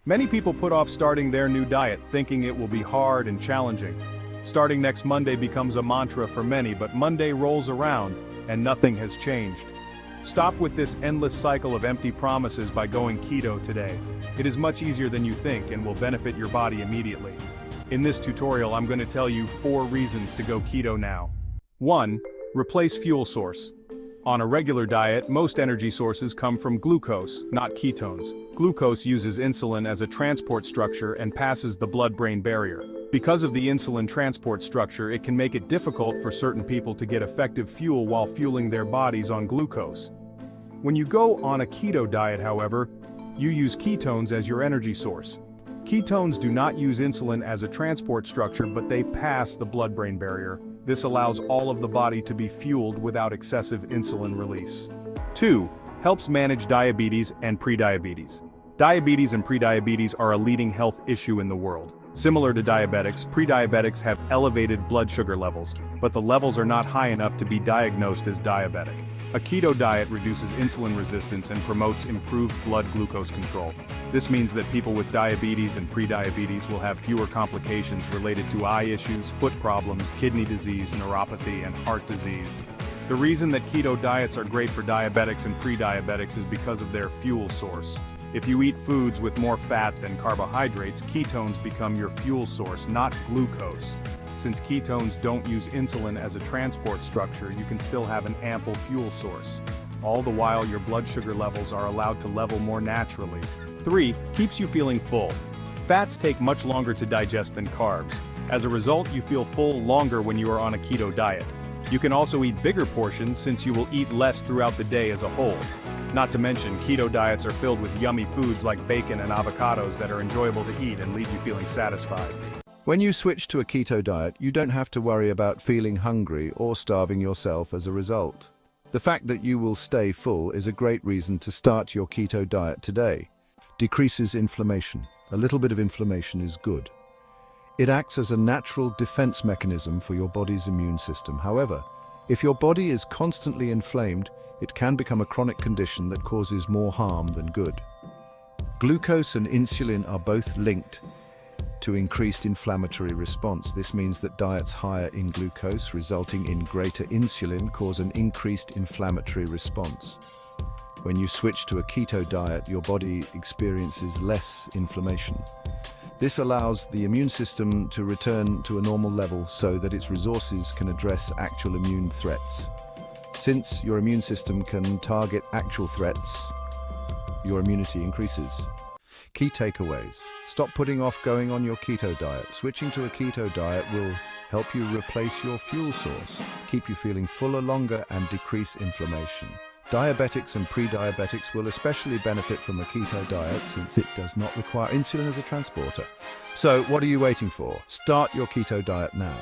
Many people put off starting their new diet thinking it will be hard and challenging. Starting next Monday becomes a mantra for many, but Monday rolls around and nothing has changed. Stop with this endless cycle of empty promises by going keto today. It is much easier than you think and will benefit your body immediately. In this tutorial, I'm going to tell you 4 reasons to go keto now. 1. Replace fuel source. On a regular diet, most energy sources come from glucose, not ketones. Glucose uses insulin as a transport structure and passes the blood-brain barrier. Because of the insulin transport structure, it can make it difficult for certain people to get effective fuel while fueling their bodies on glucose. When you go on a keto diet, however, you use ketones as your energy source. Ketones do not use insulin as a transport structure, but they pass the blood-brain barrier. This allows all of the body to be fueled without excessive insulin release. 2. Helps manage diabetes and prediabetes. Diabetes and prediabetes are a leading health issue in the world. Similar to diabetics, prediabetics have elevated blood sugar levels, but the levels are not high enough to be diagnosed as diabetic. A keto diet reduces insulin resistance and promotes improved blood glucose control. This means that people with diabetes and prediabetes will have fewer complications related to eye issues, foot problems, kidney disease, neuropathy, and heart disease. The reason that keto diets are great for diabetics and prediabetics is because of their fuel source. If you eat foods with more fat than carbohydrates, ketones become your fuel source, not glucose. Since ketones don't use insulin as a transport structure, you can still have an ample fuel source. All the while, your blood sugar levels are allowed to level more naturally. 3. Keeps you feeling full. Fats take much longer to digest than carbs. As a result, you feel full longer when you are on a keto diet. You can also eat bigger portions since you will eat less throughout the day as a whole. Not to mention, keto diets are filled with yummy foods like bacon and avocados that are enjoyable to eat and leave you feeling satisfied. When you switch to a keto diet, you don't have to worry about feeling hungry or starving yourself as a result. The fact that you will stay full is a great reason to start your keto diet today. Decreases inflammation. A little bit of inflammation is good. It acts as a natural defense mechanism for your body's immune system. However, if your body is constantly inflamed, it can become a chronic condition that causes more harm than good. Glucose and insulin are both linked to increased inflammatory response. This means that diets higher in glucose, resulting in greater insulin, cause an increased inflammatory response. When you switch to a keto diet, your body experiences less inflammation. This allows the immune system to return to a normal level so that its resources can address actual immune threats. Since your immune system can target actual threats, your immunity increases. Key takeaways. Stop putting off going on your keto diet. Switching to a keto diet will help you replace your fuel source, keep you feeling fuller longer, and decrease inflammation. Diabetics and pre-diabetics will especially benefit from a keto diet since it does not require insulin as a transporter. So, what are you waiting for? Start your keto diet now.